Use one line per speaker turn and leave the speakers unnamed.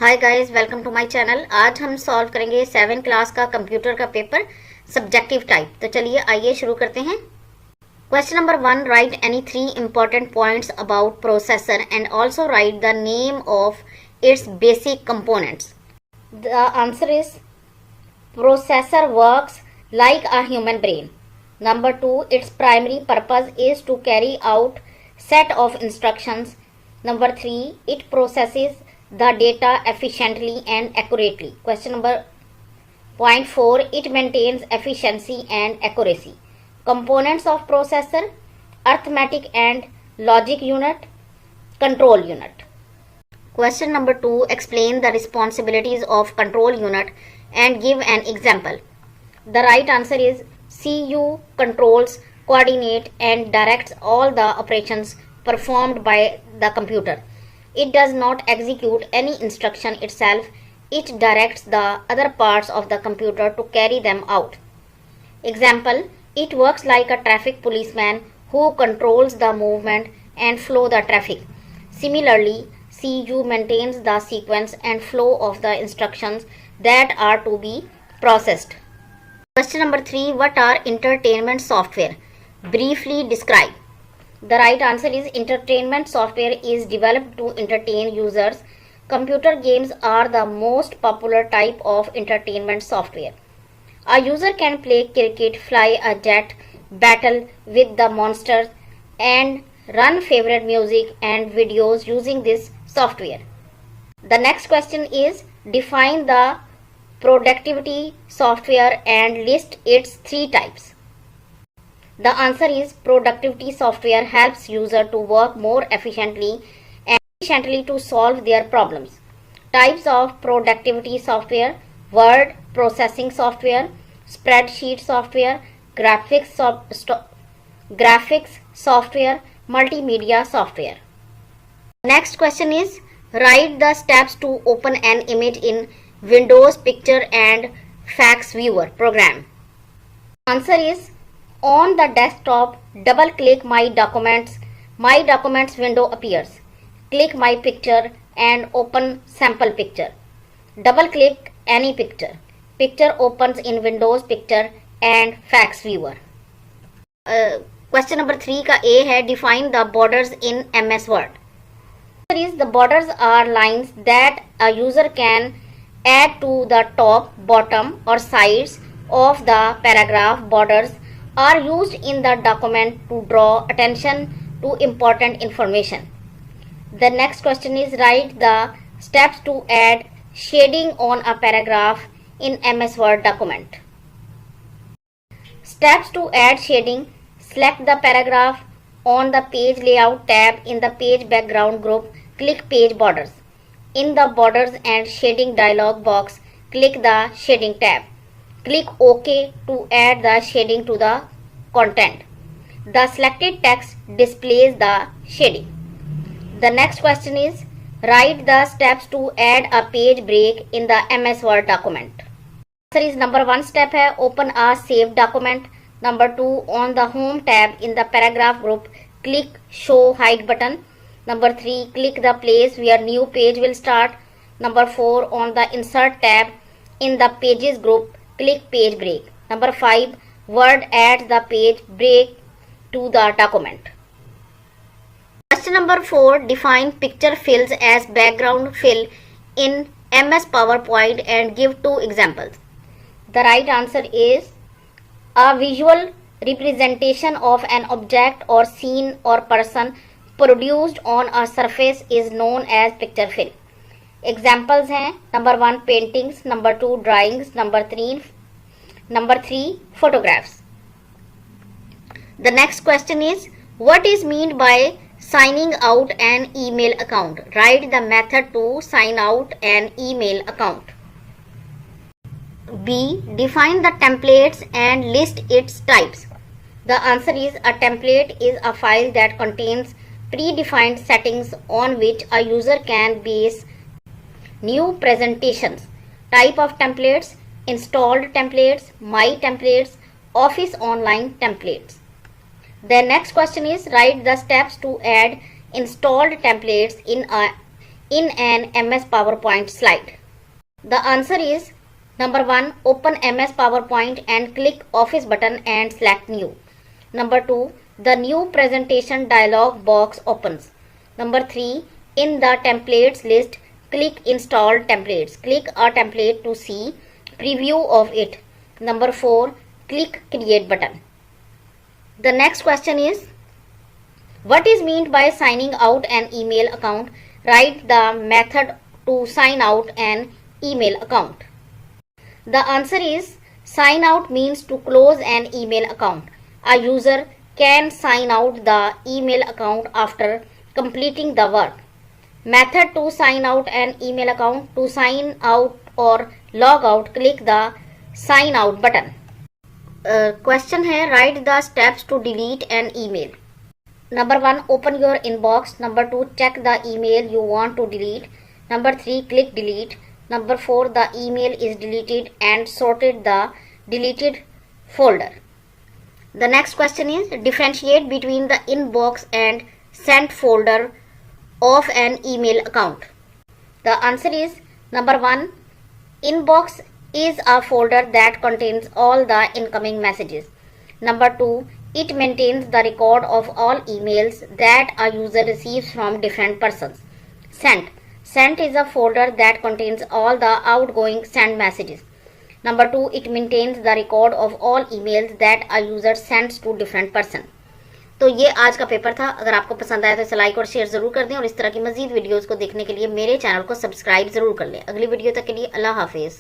Hi guys, welcome to my channel. आज हम solve करेंगे 7 क्लास का कंप्यूटर का पेपर सब्जेक्टिव टाइप। तो चलिए आइए शुरू करते हैं। Question number 1, right any 3 important points about processor and also right the name of its basic components. The answer is processor works like a human brain. Number 2, its primary purpose is to carry out set of instructions. Number 3, it processes the data efficiently and accurately. Question number point 4, it maintains efficiency and accuracy. Components of processor: arithmetic and logic unit, control unit. Question number 2, explain the responsibilities of control unit and give an example. The right answer is CU controls, coordinate and directs all the operations performed by the computer. It does not execute any instruction itself. It directs the other parts of the computer to carry them out. Example: it works like a traffic policeman who controls the movement and flow the traffic. Similarly, CU maintains the sequence and flow of the instructions that are to be processed. Question number 3, what are entertainment software? Briefly describe. The right answer is entertainment software is developed to entertain users. Computer games are the most popular type of entertainment software. A user can play cricket, fly a jet, battle with the monsters, and run favorite music and videos using this software. The next question is define the productivity software and list its 3 types. The answer is productivity software helps user to work more efficiently and efficiently to solve their problems. Types of productivity software: word processing software, spreadsheet software, graphics software, multimedia software. Next question is write the steps to open an image in Windows Picture and Fax Viewer program. Answer is on the desktop, double click My Documents. My Documents window appears. Click My Picture and open sample picture. Double click any picture. Picture opens in Windows Picture and Fax Viewer. Question number 3 का A है define the borders in MS Word. Answer is the borders are lines that a user can add to the top, bottom or sides of the paragraph. Borders are used in the document to draw attention to important information. The next question is write the steps to add shading on a paragraph in MS Word document. Steps to add shading: select the paragraph on the page layout tab in the page background group, click page borders. In the borders and shading dialog box, click the shading tab. Click OK to add the shading to the content. The selected text displays the shading. The next question is write the steps to add a page break in the MS Word document. Answer is number 1 step है open a saved document. Number 2, on the home tab in the paragraph group, click show hide button. Number 3, click the place where new page will start. Number 4, on the insert tab in the pages group, click page break. Number 5, Word adds the page break to the document. Question number 4, define picture fills as background fill in MS PowerPoint and give 2 examples. The right answer is a visual representation of an object or scene or person produced on a surface is known as picture fill. Examples हैं number 1 paintings, number 2 drawings, number 3 photographs. The next question is what is meant by signing out an email account? Write the method to sign out an email account. B, define the templates and list its types. The answer is a template is a file that contains predefined settings on which a user can base new presentations. Type of templates: installed templates, my templates, Office Online templates. The next question is write the steps to add installed templates in a in an MS PowerPoint slide? The answer is number 1, open MS PowerPoint and click Office button and select New. Number 2, the new presentation dialog box opens. Number 3, in the templates list, click Install Templates. Click a template to see preview of it. Number 4, click Create button. The next question is, what is meant by signing out an email account? Write the method to sign out an email account. The answer is, sign out means to close an email account. A user can sign out the email account after completing the work. Method to sign out an email account: to sign out or log out, click the sign out button. Question है, write the steps to delete an email. Number 1, open your inbox. Number 2, check the email you want to delete. Number 3, click delete. Number 4, the email is deleted and sorted the deleted folder. The next question is, differentiate between the inbox and sent folder of an email account. The answer is number 1, inbox is a folder that contains all the incoming messages. Number 2, it maintains the record of all emails that a user receives from different persons. Sent is a folder that contains all the outgoing sent messages. Number 2, it maintains the record of all emails that a user sends to different person. तो ये आज का paper था। अगर आपको पसंद आया तो इसे लाइक और शेयर जरूर कर दें और इस तरह की मजीद वीडियोस को देखने के लिए मेरे चैनल को सब्सक्राइब जरूर कर लें। अगली वीडियो तक के लिए अल्लाह हाफिज।